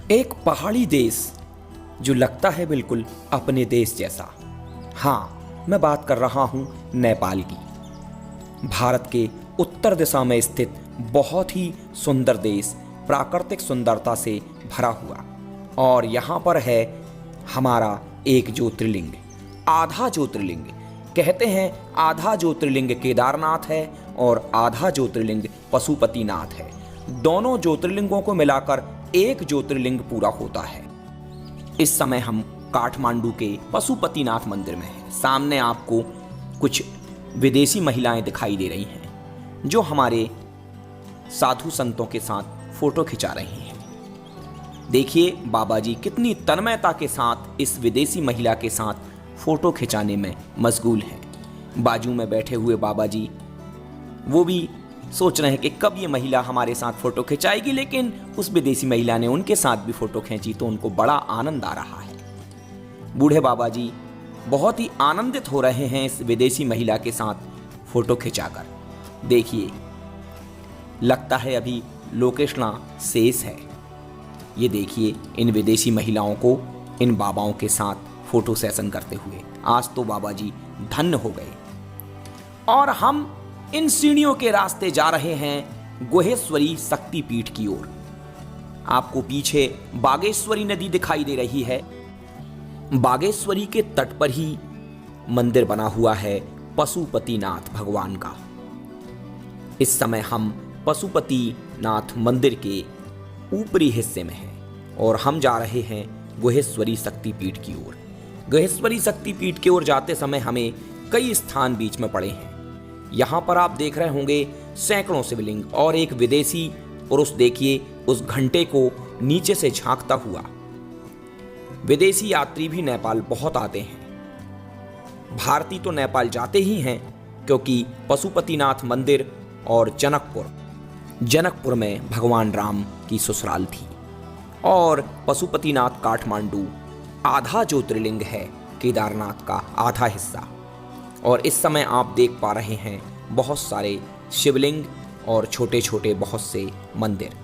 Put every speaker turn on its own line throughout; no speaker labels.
एक पहाड़ी देश जो लगता है बिल्कुल अपने देश जैसा। हाँ, मैं बात कर रहा हूँ नेपाल की। भारत के उत्तर दिशा में स्थित बहुत ही सुंदर देश, प्राकृतिक सुंदरता से भरा हुआ। और यहाँ पर है हमारा एक ज्योतिर्लिंग, आधा ज्योतिर्लिंग। कहते हैं आधा ज्योतिर्लिंग केदारनाथ है और आधा ज्योतिर्लिंग पशुपतिनाथ है। दोनों ज्योतिर्लिंगों को मिलाकर एक ज्योतिर्लिंग पूरा होता है। इस समय हम काठमांडू के पशुपतिनाथ मंदिर में हैं। सामने आपको कुछ विदेशी महिलाएं दिखाई दे रही हैं जो हमारे साधु संतों के साथ फोटो खिंचा रही हैं। देखिए बाबा जी कितनी तन्मयता के साथ इस विदेशी महिला के साथ फोटो खिंचाने में मशगूल हैं। बाजू में बैठे हुए बाबा जी वो भी सोच रहे हैं कि कब ये महिला हमारे साथ फोटो खिंचाएगी, लेकिन उस विदेशी महिला ने उनके साथ भी फोटो खींची तो उनको बड़ा आनंद आ रहा है। बूढ़े बाबा जी बहुत ही आनंदित हो रहे हैं इस विदेशी महिला के साथ फोटो खिंचाकर। देखिए लगता है अभी लोकेशना शेष है। ये देखिए इन विदेशी महिलाओं को इन बाबाओं के साथ फोटो सेशन करते हुए। आज तो बाबा जी धन्य हो गए। और हम इन सीढ़ियों के रास्ते जा रहे हैं गुहेश्वरी शक्तिपीठ की ओर। आपको पीछे बागेश्वरी नदी दिखाई दे रही है। बागेश्वरी के तट पर ही मंदिर बना हुआ है पशुपतिनाथ भगवान का। इस समय हम पशुपतिनाथ मंदिर के ऊपरी हिस्से में हैं और हम जा रहे हैं गुहेश्वरी शक्तिपीठ की ओर। गुहेश्वरी शक्तिपीठ की ओर जाते समय हमें कई स्थान बीच में पड़े हैं। यहाँ पर आप देख रहे होंगे सैकड़ों शिवलिंग और एक विदेशी पुरुष, देखिए उस घंटे को नीचे से झांकता हुआ। विदेशी यात्री भी नेपाल बहुत आते हैं। भारतीय तो नेपाल जाते ही हैं क्योंकि पशुपतिनाथ मंदिर और जनकपुर में भगवान राम की ससुराल थी। और पशुपतिनाथ काठमांडू आधा ज्योतिर्लिंग है, केदारनाथ का आधा हिस्सा। और इस समय आप देख पा रहे हैं बहुत सारे शिवलिंग और छोटे छोटे बहुत से मंदिर।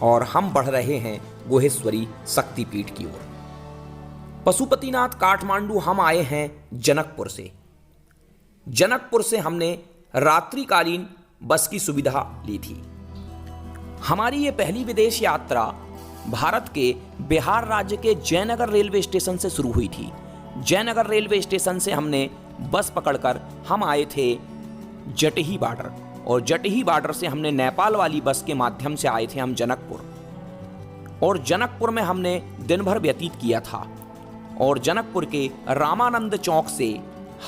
और हम बढ़ रहे हैं गुहेश्वरी शक्तिपीठ की ओर। पशुपतिनाथ काठमांडू हम आए हैं जनकपुर से। जनकपुर से हमने रात्रिकालीन बस की सुविधा ली थी। हमारी ये पहली विदेश यात्रा भारत के बिहार राज्य के जयनगर रेलवे स्टेशन से शुरू हुई थी। जयनगर रेलवे स्टेशन से हमने बस पकड़कर हम आए थे जटही बॉर्डर, और जटही बॉर्डर से हमने नेपाल वाली बस के माध्यम से आए थे हम जनकपुर। और जनकपुर में हमने दिन भर व्यतीत किया था। और जनकपुर के रामानंद चौक से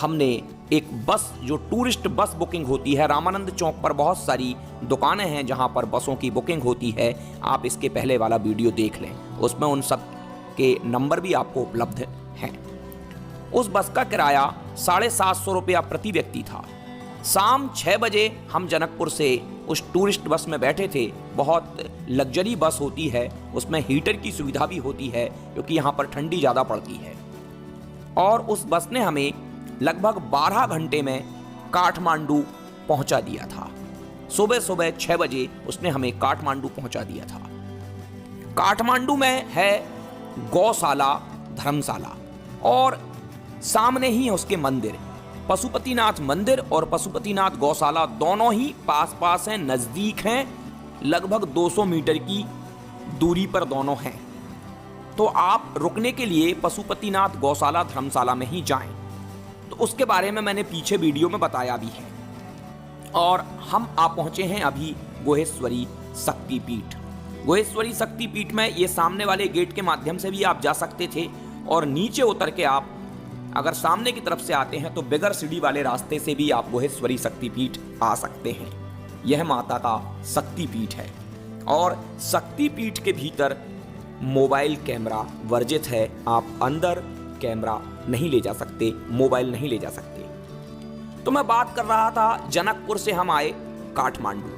हमने एक बस, जो टूरिस्ट बस बुकिंग होती है, रामानंद चौक पर बहुत सारी दुकानें हैं जहां पर बसों की बुकिंग होती है। आप इसके पहले वाला वीडियो देख लें, उसमें उन सब के नंबर भी आपको उपलब्ध हैं। उस बस का किराया 750 रुपया प्रति व्यक्ति था। शाम 6 बजे हम जनकपुर से उस टूरिस्ट बस में बैठे थे। बहुत लग्जरी बस होती है, उसमें हीटर की सुविधा भी होती है क्योंकि यहाँ पर ठंडी ज़्यादा पड़ती है। और उस बस ने हमें लगभग 12 घंटे में काठमांडू पहुँचा दिया था। सुबह सुबह 6 बजे उसने हमें काठमांडू पहुँचा दिया था। काठमांडू में है गौशाला, धर्मशाला, और सामने ही है उसके मंदिर। पशुपतिनाथ मंदिर और पशुपतिनाथ गौशाला दोनों ही पास पास हैं, नज़दीक हैं। लगभग 200 मीटर की दूरी पर दोनों हैं। तो आप रुकने के लिए पशुपतिनाथ गौशाला, धर्मशाला में ही जाएं। तो उसके बारे में मैंने पीछे वीडियो में बताया भी है। और हम आप पहुंचे हैं अभी गुहेश्वरी शक्तिपीठ। गुहेश्वरी शक्तिपीठ में ये सामने वाले गेट के माध्यम से भी आप जा सकते थे, और नीचे उतर के आप अगर सामने की तरफ से आते हैं तो बगैर सीढ़ी वाले रास्ते से भी आप गुहेश्वरी शक्तिपीठ आ सकते हैं। यह माता का शक्तिपीठ है। और शक्तिपीठ के भीतर मोबाइल कैमरा वर्जित है। आप अंदर कैमरा नहीं ले जा सकते, मोबाइल नहीं ले जा सकते। तो मैं बात कर रहा था जनकपुर से हम आए काठमांडू।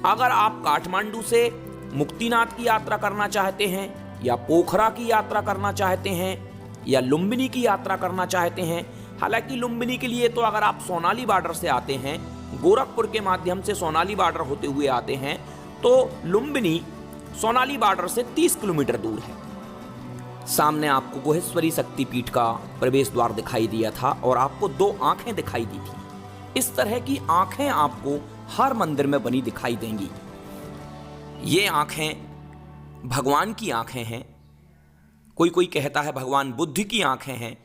अगर आप काठमांडू से मुक्तिनाथ की यात्रा करना चाहते हैं, या पोखरा की यात्रा करना चाहते हैं, या लुम्बिनी की यात्रा करना चाहते हैं, हालांकि लुम्बिनी के लिए तो अगर आप सोनाली बॉर्डर से आते हैं, गोरखपुर के माध्यम से सोनाली बॉर्डर होते हुए आते हैं, तो लुम्बिनी सोनाली बॉर्डर से 30 किलोमीटर दूर है। सामने आपको गुहेश्वरी शक्तिपीठ का प्रवेश द्वार दिखाई दिया था और आपको 2 आंखें दिखाई दी थी। इस तरह की आंखें आपको हर मंदिर में बनी दिखाई देंगी। ये आंखें भगवान की आंखें हैं। कोई कोई कहता है भगवान बुद्ध की आंखें हैं,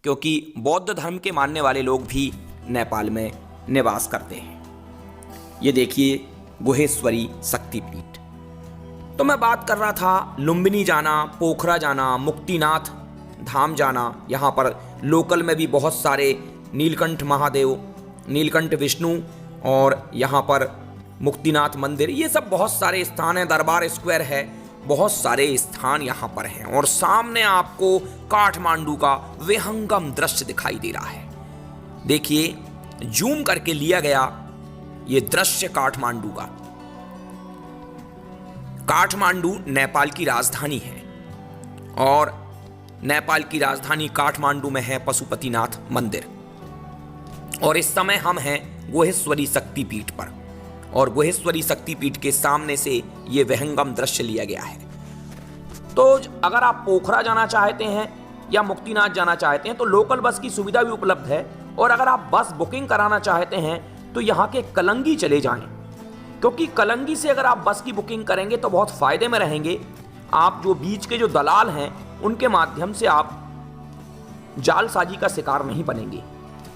क्योंकि बौद्ध धर्म के मानने वाले लोग भी नेपाल में निवास करते हैं। ये देखिए गुहेश्वरी शक्तिपीठ। तो मैं बात कर रहा था लुम्बिनी जाना, पोखरा जाना, मुक्तिनाथ धाम जाना। यहाँ पर लोकल में भी बहुत सारे नीलकंठ महादेव, नीलकंठ विष्णु और यहाँ पर मुक्तिनाथ मंदिर, ये सब बहुत सारे स्थान हैं। दरबार स्क्वायर है, बहुत सारे स्थान यहाँ पर हैं। और सामने आपको काठमांडू का विहंगम दृश्य दिखाई दे रहा है। देखिए जूम करके लिया गया ये दृश्य काठमांडू का। काठमांडू नेपाल की राजधानी है और नेपाल की राजधानी काठमांडू में है पशुपतिनाथ मंदिर। और इस समय हम हैं गुहेश्वरी शक्तिपीठ पर और गुहेश्वरी शक्तिपीठ के सामने से ये विहंगम दृश्य लिया गया है। तो अगर आप पोखरा जाना चाहते हैं या मुक्तिनाथ जाना चाहते हैं तो लोकल बस की सुविधा भी उपलब्ध है। और अगर आप बस बुकिंग कराना चाहते हैं तो यहाँ के कलंगी चले जाएं, क्योंकि कलंगी से अगर आप बस की बुकिंग करेंगे तो बहुत फ़ायदे में रहेंगे। आप जो बीच के जो दलाल हैं उनके माध्यम से आप जालसाजी का शिकार नहीं बनेंगे,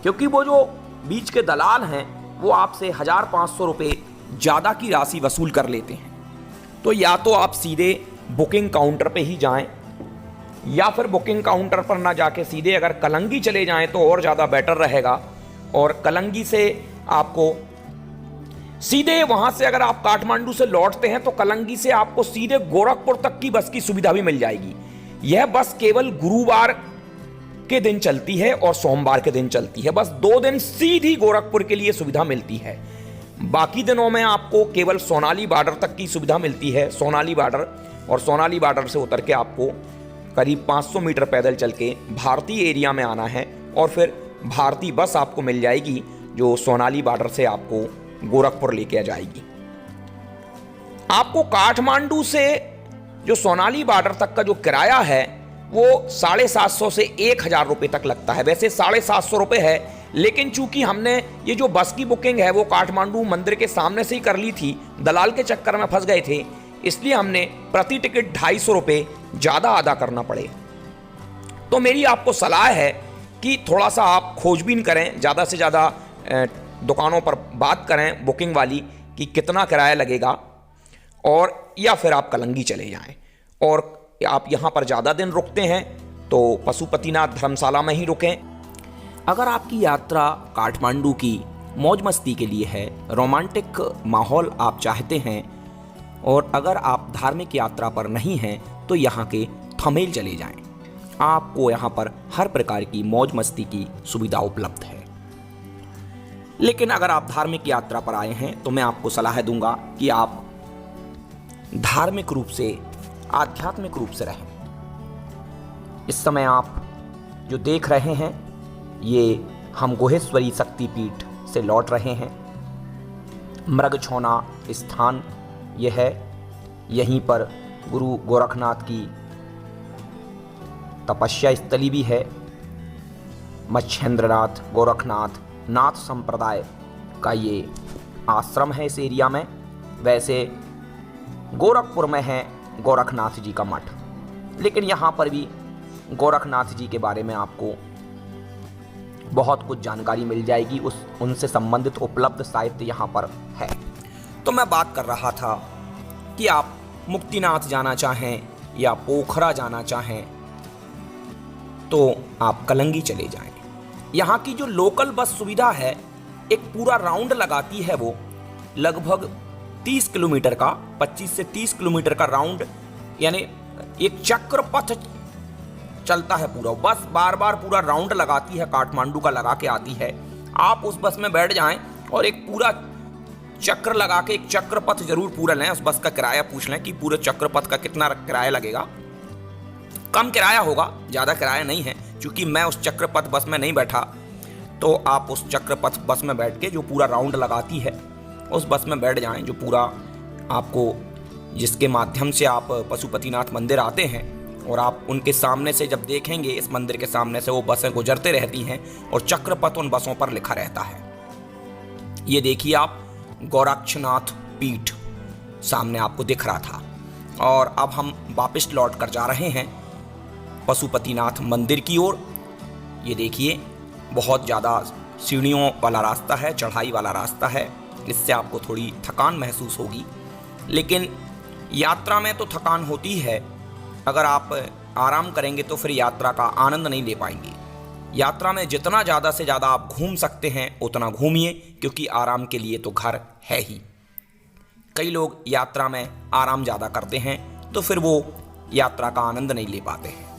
क्योंकि वो जो बीच के दलाल हैं वो आपसे 1500 रुपये ज़्यादा की राशि वसूल कर लेते हैं। तो या तो आप सीधे बुकिंग काउंटर पे ही जाएं या फिर बुकिंग काउंटर पर ना जाके सीधे अगर कलंगी चले जाएं तो और ज़्यादा बेटर रहेगा। और कलंगी से आपको सीधे वहाँ से अगर आप काठमांडू से लौटते हैं तो कलंगी से आपको सीधे गोरखपुर तक की बस की सुविधा भी मिल जाएगी। यह बस केवल गुरुवार के दिन चलती है और सोमवार के दिन चलती है। बस 2 दिन सीधी गोरखपुर के लिए सुविधा मिलती है। बाकी दिनों में आपको केवल सोनाली बॉर्डर तक की सुविधा मिलती है, सोनाली बॉर्डर। और सोनाली बॉर्डर से उतर के आपको करीब 500 मीटर पैदल चल के भारतीय एरिया में आना है और फिर भारतीय बस आपको मिल जाएगी जो सोनाली बॉर्डर से आपको गोरखपुर लेके आ जाएगी। आपको काठमांडू से जो सोनाली बॉर्डर तक का जो किराया है वो 750 से 1000 रुपये तक लगता है। वैसे 750 रुपये है, लेकिन चूंकि हमने ये जो बस की बुकिंग है वो काठमांडू मंदिर के सामने से ही कर ली थी, दलाल के चक्कर में फंस गए थे, इसलिए हमने प्रति टिकट 250 रुपये ज़्यादा अदा करना पड़े। तो मेरी आपको सलाह है कि थोड़ा सा आप खोजबीन करें, ज़्यादा से ज़्यादा दुकानों पर बात करें बुकिंग वाली कि कितना किराया लगेगा, और या फिर आप कलंगी चले जाएं। और आप यहाँ पर ज़्यादा दिन रुकते हैं तो पशुपतिनाथ धर्मशाला में ही रुकें। अगर आपकी यात्रा काठमांडू की मौज मस्ती के लिए है, रोमांटिक माहौल आप चाहते हैं, और अगर आप धार्मिक यात्रा पर नहीं हैं तो यहाँ के थमेल चले जाएं। आपको यहाँ पर हर प्रकार की मौज मस्ती की सुविधा उपलब्ध है। लेकिन अगर आप धार्मिक यात्रा पर आए हैं तो मैं आपको सलाह दूंगा कि आप धार्मिक रूप से, आध्यात्मिक रूप से रहें। इस समय आप जो देख रहे हैं ये हम गुहेश्वरी शक्तिपीठ से लौट रहे हैं। मृगछौना स्थान यह है, यहीं पर गुरु गोरखनाथ की तपस्या स्थली भी है। मच्छेंद्रनाथ गोरखनाथ नाथ संप्रदाय का ये आश्रम है इस एरिया में। वैसे गोरखपुर में है गोरखनाथ जी का मठ, लेकिन यहाँ पर भी गोरखनाथ जी के बारे में आपको बहुत कुछ जानकारी मिल जाएगी, उनसे संबंधित उपलब्ध साहित्य यहाँ पर है। तो मैं बात कर रहा था कि आप मुक्तिनाथ जाना चाहें या पोखरा जाना चाहें तो आप कलंगी चले जाएं। यहाँ की जो लोकल बस सुविधा है एक पूरा राउंड लगाती है, वो लगभग 30 किलोमीटर का, 25 से 30 किलोमीटर का राउंड, यानी एक चक्र पथ चलता है पूरा। बस बार बार पूरा राउंड लगाती है, काठमांडू का लगा के आती है। आप उस बस में बैठ जाएं और एक पूरा चक्र लगा के, एक चक्र पथ जरूर पूरा लें। उस बस का किराया पूछ लें कि पूरे चक्र पथ का कितना किराया लगेगा। कम किराया होगा, ज़्यादा किराया नहीं है। क्योंकि मैं उस चक्र पथ बस में नहीं बैठा, तो आप उस चक्र पथ बस में बैठ के जो पूरा राउंड लगाती है उस बस में बैठ जाएं, जो पूरा आपको जिसके माध्यम से आप पशुपतिनाथ मंदिर आते हैं और आप उनके सामने से जब देखेंगे, इस मंदिर के सामने से वो बसें गुजरते रहती हैं और चक्रपथ उन बसों पर लिखा रहता है। ये देखिए आप, गोरक्षनाथ पीठ सामने आपको दिख रहा था। और अब हम वापस लौट कर जा रहे हैं पशुपतिनाथ मंदिर की ओर। ये देखिए, बहुत ज़्यादा सीढ़ियों वाला रास्ता है, चढ़ाई वाला रास्ता है, इससे आपको थोड़ी थकान महसूस होगी। लेकिन यात्रा में तो थकान होती है, अगर आप आराम करेंगे तो फिर यात्रा का आनंद नहीं ले पाएंगे। यात्रा में जितना ज़्यादा से ज़्यादा आप घूम सकते हैं उतना घूमिए, क्योंकि आराम के लिए तो घर है ही। कई लोग यात्रा में आराम ज़्यादा करते हैं तो फिर वो यात्रा का आनंद नहीं ले पाते हैं।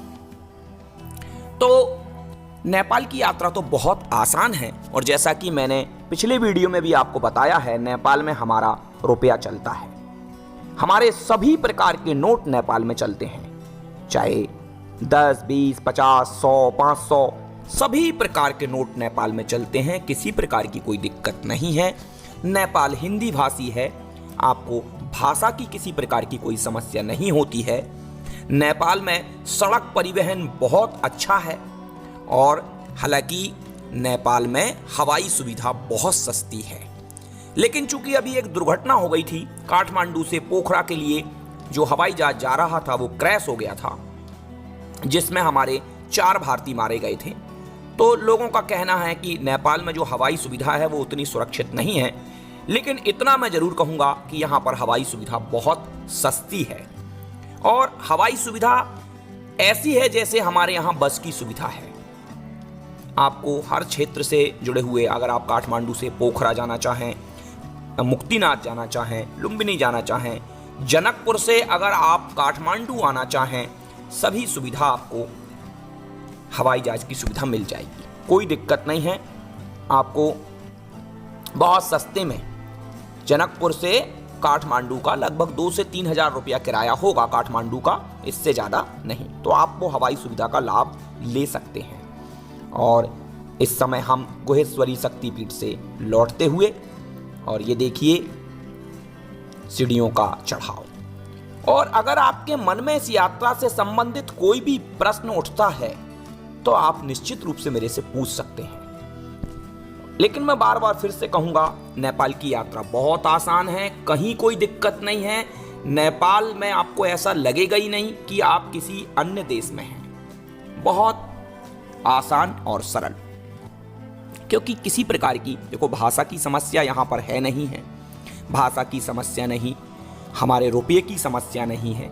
तो नेपाल की यात्रा तो बहुत आसान है, और जैसा कि मैंने पिछले वीडियो में भी आपको बताया है, नेपाल में हमारा रुपया चलता है। हमारे सभी प्रकार के नोट नेपाल में चलते हैं, चाहे 10, 20, 50, 100, 500, सभी प्रकार के नोट नेपाल में चलते हैं। किसी प्रकार की कोई दिक्कत नहीं है। नेपाल हिंदी भाषी है, आपको भाषा की किसी प्रकार की कोई समस्या नहीं होती है। नेपाल में सड़क परिवहन बहुत अच्छा है, और हालांकि नेपाल में हवाई सुविधा बहुत सस्ती है। लेकिन चूंकि अभी एक दुर्घटना हो गई थी, काठमांडू से पोखरा के लिए जो हवाई जहाज जा रहा था वो क्रैश हो गया था, जिसमें हमारे 4 भारतीय मारे गए थे। तो लोगों का कहना है कि नेपाल में जो हवाई सुविधा है वो उतनी सुरक्षित नहीं है, लेकिन इतना मैं जरूर कहूँगा कि यहाँ पर हवाई सुविधा बहुत सस्ती है। और हवाई सुविधा ऐसी है जैसे हमारे यहाँ बस की सुविधा है। आपको हर क्षेत्र से जुड़े हुए, अगर आप काठमांडू से पोखरा जाना चाहें, मुक्तिनाथ जाना चाहें, लुम्बिनी जाना चाहें, जनकपुर से अगर आप काठमांडू आना चाहें, सभी सुविधा आपको हवाई जहाज की सुविधा मिल जाएगी। कोई दिक्कत नहीं है। आपको बहुत सस्ते में जनकपुर से काठमांडू का लगभग 2 से 3 हज़ार रुपया किराया होगा काठमांडू का, इससे ज़्यादा नहीं। तो आप वो हवाई सुविधा का लाभ ले सकते हैं। और इस समय हम गुहेश्वरी शक्तिपीठ से लौटते हुए, और ये देखिए सीढ़ियों का चढ़ाव। और अगर आपके मन में इस यात्रा से संबंधित कोई भी प्रश्न उठता है तो आप निश्चित रूप से मेरे से पूछ सकते हैं। लेकिन मैं बार बार फिर से कहूंगा, नेपाल की यात्रा बहुत आसान है, कहीं कोई दिक्कत नहीं है। नेपाल में आपको ऐसा लगेगा ही नहीं कि आप किसी अन्य देश में हैं। बहुत आसान और सरल, क्योंकि किसी प्रकार की, देखो, भाषा की समस्या यहाँ पर है नहीं है। भाषा की समस्या नहीं, हमारे रुपये की समस्या नहीं है,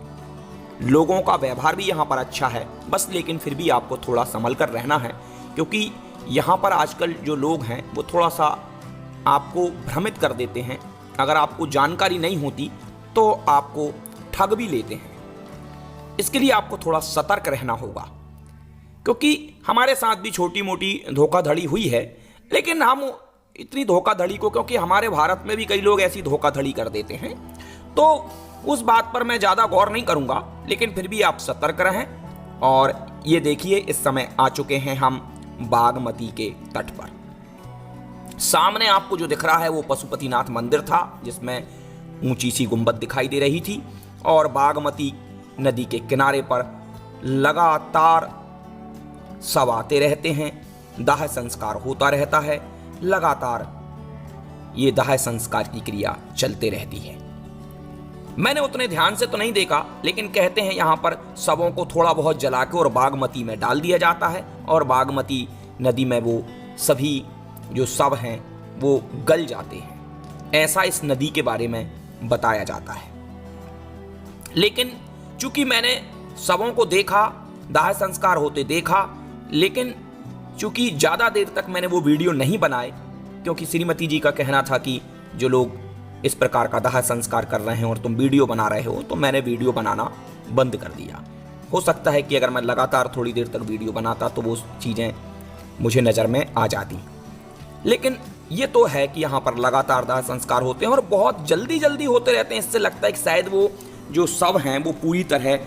लोगों का व्यवहार भी यहाँ पर अच्छा है बस। लेकिन फिर भी आपको थोड़ा संभल कर रहना है, क्योंकि यहाँ पर आजकल जो लोग हैं वो थोड़ा सा आपको भ्रमित कर देते हैं। अगर आपको जानकारी नहीं होती तो आपको ठग भी लेते हैं। इसके लिए आपको थोड़ा सतर्क रहना होगा, क्योंकि हमारे साथ भी छोटी मोटी धोखाधड़ी हुई है। लेकिन हम इतनी धोखाधड़ी को, क्योंकि हमारे भारत में भी कई लोग ऐसी धोखाधड़ी कर देते हैं, तो उस बात पर मैं ज़्यादा गौर नहीं करूँगा। लेकिन फिर भी आप सतर्क रहें। और ये देखिए, इस समय आ चुके हैं हम बागमती के तट पर। सामने आपको जो दिख रहा है वो पशुपतिनाथ मंदिर था, जिसमें ऊंची सी गुंबद दिखाई दे रही थी। और बागमती नदी के किनारे पर लगातार सब आते रहते हैं, दाह संस्कार होता रहता है। लगातार ये दाह संस्कार की क्रिया चलते रहती है। मैंने उतने ध्यान से तो नहीं देखा, लेकिन कहते हैं यहाँ पर शवों को थोड़ा बहुत जला के और बागमती में डाल दिया जाता है, और बागमती नदी में वो सभी जो शव हैं वो गल जाते हैं। ऐसा इस नदी के बारे में बताया जाता है। लेकिन चूंकि मैंने शवों को देखा, दाह संस्कार होते देखा, लेकिन चूंकि ज़्यादा देर तक मैंने वो वीडियो नहीं बनाए, क्योंकि श्रीमती जी का कहना था कि जो लोग इस प्रकार का दाह संस्कार कर रहे हैं और तुम वीडियो बना रहे हो, तो मैंने वीडियो बनाना बंद कर दिया। हो सकता है कि अगर मैं लगातार थोड़ी देर तक वीडियो बनाता तो वो चीज़ें मुझे नज़र में आ जाती। लेकिन ये तो है कि यहाँ पर लगातार दाह संस्कार होते हैं और बहुत जल्दी जल्दी होते रहते हैं। इससे लगता है कि शायद वो जो शव हैं वो पूरी तरह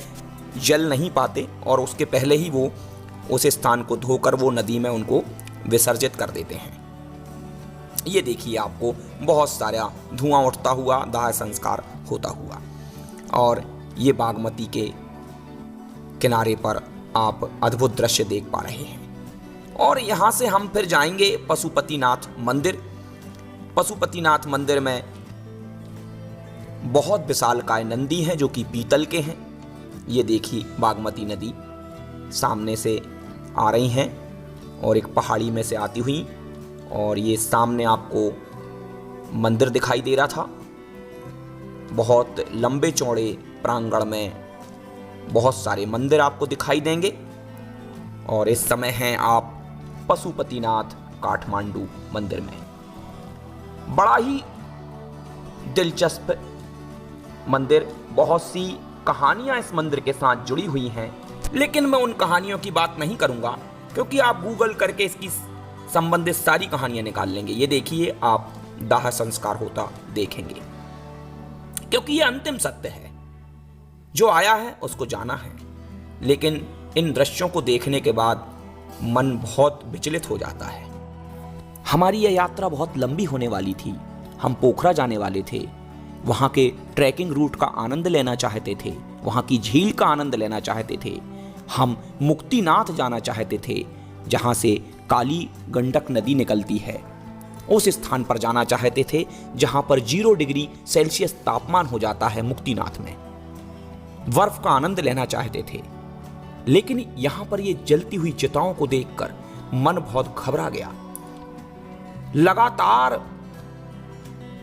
जल नहीं पाते, और उसके पहले ही वो उस स्थान को धोकर वो नदी में उनको विसर्जित कर देते हैं। ये देखिए, आपको बहुत सारा धुआं उठता हुआ, दाह संस्कार होता हुआ। और ये बागमती के किनारे पर आप अद्भुत दृश्य देख पा रहे हैं। और यहाँ से हम फिर जाएंगे पशुपतिनाथ मंदिर। पशुपतिनाथ मंदिर में बहुत विशालकाय नंदी हैं जो कि पीतल के हैं। ये देखिए बागमती नदी सामने से आ रही हैं और एक पहाड़ी में से आती हुई, और ये सामने आपको मंदिर दिखाई दे रहा था। बहुत लंबे चौड़े प्रांगण में बहुत सारे मंदिर आपको दिखाई देंगे। और इस समय हैं आप पशुपतिनाथ काठमांडू मंदिर में। बड़ा ही दिलचस्प मंदिर, बहुत सी कहानियां इस मंदिर के साथ जुड़ी हुई हैं, लेकिन मैं उन कहानियों की बात नहीं करूंगा क्योंकि आप गूगल करके इसकी संबंधित सारी कहानियां निकाल लेंगे। ये देखिए, आप दाह संस्कार होता देखेंगे, क्योंकि ये अंतिम सत्य है। जो आया है उसको जाना है, लेकिन इन दृश्यों को देखने के बाद मन बहुत विचलित हो जाता है। हमारी यह यात्रा बहुत लंबी होने वाली थी। हम पोखरा जाने वाले थे, वहां के ट्रैकिंग रूट का आनंद लेना चाहते थे, वहां की झील का आनंद लेना चाहते थे। हम मुक्तिनाथ जाना चाहते थे, जहां से काली गंडक नदी निकलती है। उस स्थान पर जाना चाहते थे जहां पर 0 डिग्री सेल्सियस तापमान हो जाता है मुक्तिनाथ में। बर्फ का आनंद लेना चाहते थे, लेकिन यहां पर ये जलती हुई चिताओं को देखकर मन बहुत घबरा गया। लगातार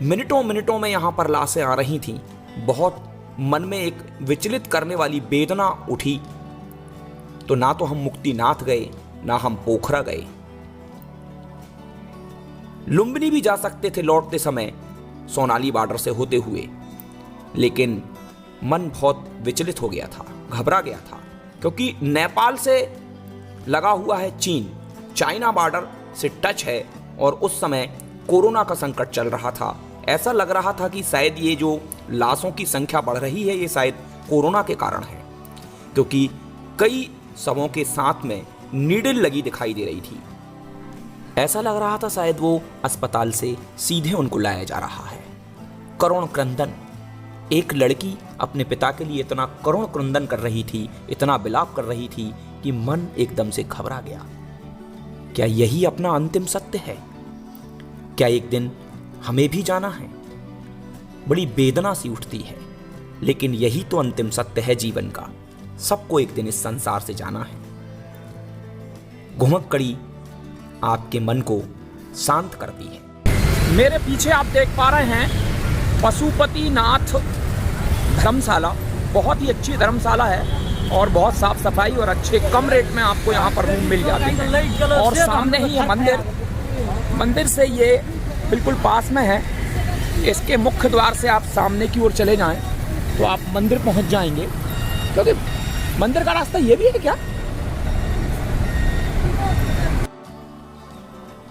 मिनटों मिनटों में यहां पर लाशें आ रही थीं। बहुत मन में एक विचलित करने वाली वेदना उठी। तो ना तो हम मुक्तिनाथ गए, ना हम पोखरा गए। लुम्बिनी भी जा सकते थे लौटते समय सोनाली बॉर्डर से होते हुए, लेकिन मन बहुत विचलित हो गया था, घबरा गया था, क्योंकि नेपाल से लगा हुआ है चीन, चाइना बॉर्डर से टच है, और उस समय कोरोना का संकट चल रहा था। ऐसा लग रहा था कि शायद ये जो लाशों की संख्या बढ़ रही है ये शायद कोरोना के कारण है, क्योंकि कई शवों के साथ में नीडल लगी दिखाई दे रही थी। ऐसा लग रहा था शायद वो अस्पताल से सीधे उनको लाया जा रहा है। करुण क्रंदन, एक लड़की अपने पिता के लिए इतना करुण क्रंदन कर रही थी, इतना विलाप कर रही थी कि मन एकदम से घबरा गया। क्या यही अपना अंतिम सत्य है? क्या एक दिन हमें भी जाना है? बड़ी वेदना सी उठती है, लेकिन यही तो अंतिम सत्य है जीवन का। सबको एक दिन इस संसार से जाना है। घुमक्कड़ी आपके मन को शांत करती है।
मेरे पीछे आप देख पा रहे हैं पशुपतिनाथ धर्मशाला। बहुत ही अच्छी धर्मशाला है और बहुत साफ सफाई और अच्छे कम रेट में आपको यहाँ पर रूम मिल जाते हैं। और सामने ही है मंदिर से ये बिल्कुल पास में है। इसके मुख्य द्वार से आप सामने की ओर चले जाएं तो आप मंदिर पहुँच जाएंगे। क्योंकि मंदिर का रास्ता ये भी है क्या?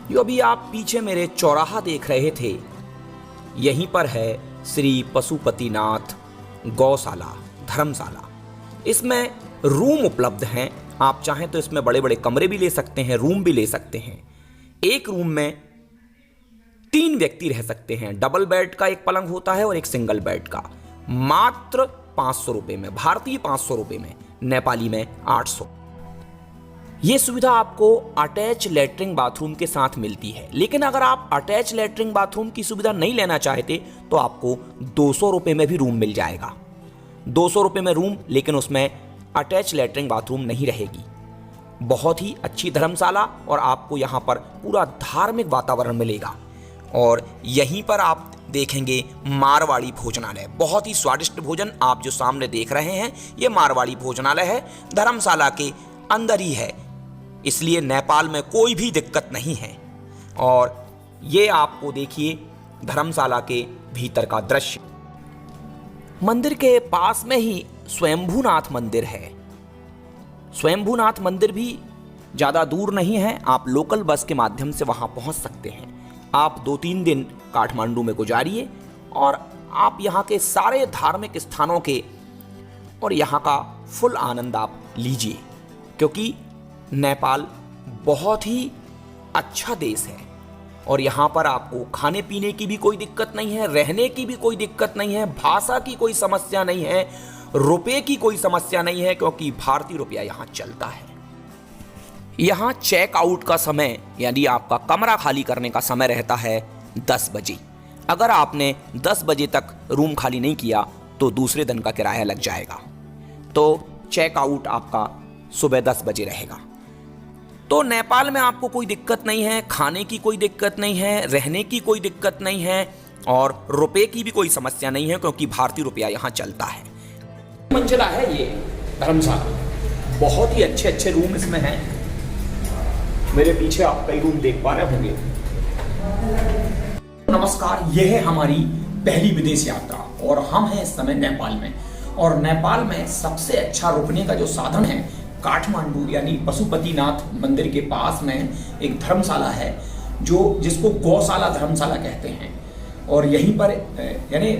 जो अभी आप पीछे मेरे चौराहा देख रहे थे, यहीं पर है श्री पशुपतिनाथ गौशाला धर्मशाला। इसमें रूम उपलब्ध हैं। आप चाहें तो इसमें बड़े बड़े कमरे भी ले सकते हैं, रूम भी ले सकते हैं। एक रूम में 3 व्यक्ति रह सकते हैं। डबल बेड का एक पलंग होता है और एक सिंगल बेड का। मात्र 500 रुपये में, भारतीय 500 रुपये में, नेपाली में 800। ये सुविधा आपको अटैच लैट्रिन बाथरूम के साथ मिलती है। लेकिन अगर आप अटैच लैट्रिन बाथरूम की सुविधा नहीं लेना चाहते तो आपको 200 रुपये में भी रूम मिल जाएगा। 200 रुपये में रूम, लेकिन उसमें अटैच लैट्रिन बाथरूम नहीं रहेगी। बहुत ही अच्छी धर्मशाला और आपको यहाँ पर पूरा धार्मिक वातावरण मिलेगा। और यहीं पर आप देखेंगे मारवाड़ी भोजनालय। बहुत ही स्वादिष्ट भोजन आप जो सामने देख रहे हैं ये मारवाड़ी भोजनालय है। धर्मशाला के अंदर ही है, इसलिए नेपाल में कोई भी दिक्कत नहीं है। और ये आपको देखिए धर्मशाला के भीतर का दृश्य। मंदिर के पास में ही स्वयंभूनाथ मंदिर है। स्वयंभूनाथ मंदिर भी ज़्यादा दूर नहीं है। आप लोकल बस के माध्यम से वहाँ पहुँच सकते हैं। आप 2-3 दिन काठमांडू में गुजारिए और आप यहाँ के सारे धार्मिक स्थानों के और यहाँ का फुल आनंद आप लीजिए, क्योंकि नेपाल बहुत ही अच्छा देश है। और यहाँ पर आपको खाने पीने की भी कोई दिक्कत नहीं है, रहने की भी कोई दिक्कत नहीं है, भाषा की कोई समस्या नहीं है, रुपए की कोई समस्या नहीं है, क्योंकि भारतीय रुपया यहाँ चलता है। यहाँ चेक आउट का समय यानी आपका कमरा खाली करने का समय रहता है 10 बजे। अगर आपने 10 बजे तक रूम खाली नहीं किया तो दूसरे दिन का किराया लग जाएगा। तो चेक आउट आपका सुबह 10 बजे रहेगा। तो नेपाल में आपको कोई दिक्कत नहीं है, खाने की कोई दिक्कत नहीं है, रहने की कोई दिक्कत नहीं है और रुपए की भी कोई समस्या नहीं है, क्योंकि भारतीय रुपया यहाँ चलता है।
मंजिला है ये धर्मशाला, बहुत ही अच्छे अच्छे रूम इसमें हैं। मेरे पीछे आप कई रूम देख पा रहे होंगे। नमस्कार, यह है हमारी पहली विदेश यात्रा और हम हैं इस समय नेपाल में। और नेपाल में सबसे अच्छा रुकने का जो साधन है, काठमांडू यानी पशुपतिनाथ मंदिर के पास में एक धर्मशाला है जिसको गौशाला धर्मशाला कहते हैं। और यहीं पर यानी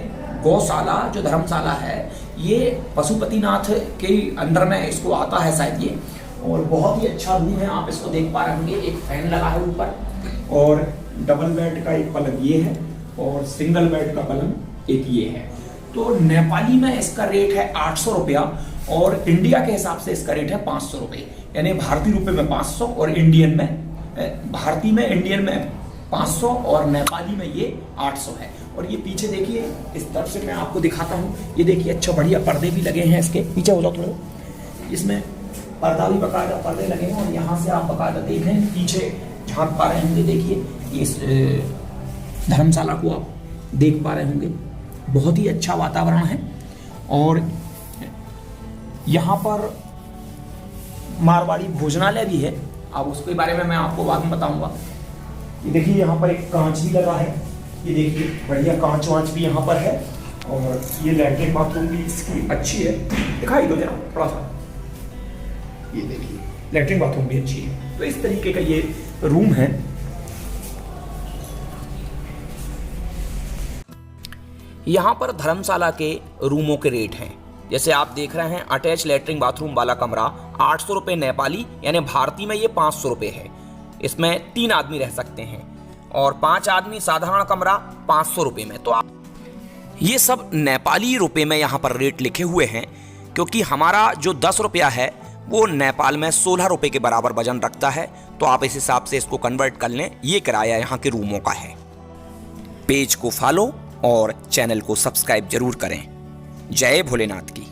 गौशाला जो धर्मशाला है ये पशुपतिनाथ के अंदर में इसको आता है शायद ये। और बहुत ही अच्छा रूम है, आप इसको देख पा रहे होंगे। एक फैन लगा है ऊपर और डबल बेड का एक पलंग ये है और सिंगल बेड का पलंग एक ये है। तो नेपाली में इसका रेट है 800 रुपया और इंडिया के हिसाब से इसका रेट है 500 रुपये। यानी भारतीय रुपये में 500 और इंडियन में 500 और नेपाली में ये 800 है। और ये पीछे देखिए, इस तरफ से मैं आपको दिखाता हूँ। ये देखिए अच्छा बढ़िया पर्दे भी लगे हैं इसके पीछे, हो जाओ थोड़ा, इसमें पर्दा भी बकायदा पर्दे लगे हैं। और यहाँ से आप बकायदा देखें, पीछे झांक पा रहे होंगे, देखिए इस धर्मशाला को आप देख पा रहे होंगे। बहुत ही अच्छा वातावरण है। और यहाँ पर मारवाड़ी भोजनालय भी है, अब उसके बारे में मैं आपको बाद में बताऊंगा। ये देखिए यहाँ पर एक कांच भी लगा है, ये देखिए बढ़िया कांच वांच भी यहाँ पर है। और ये लैट्रिन बाथरूम भी इसकी अच्छी है, दिखाई दो जरा थोड़ा सा। ये देखिए लैट्रिन बाथरूम भी अच्छी है। तो इस तरीके का ये रूम है।
यहाँ पर धर्मशाला के रूमों के रेट हैं, जैसे आप देख रहे हैं। अटैच लैट्रिन बाथरूम वाला कमरा 800 रुपये नेपाली, यानी भारतीय में ये 500 रुपये है। इसमें 3 आदमी रह सकते हैं और 5 आदमी साधारण कमरा 500 रुपये में। तो आप ये सब नेपाली रुपये में यहाँ पर रेट लिखे हुए हैं, क्योंकि हमारा जो 10 रुपया है वो नेपाल में 16 रुपये के बराबर वजन रखता है। तो आप इस हिसाब से इसको कन्वर्ट कर लें। ये किराया यहाँ के रूमों का है। पेज को फॉलो और चैनल को सब्सक्राइब जरूर करें। जय भोलेनाथ की।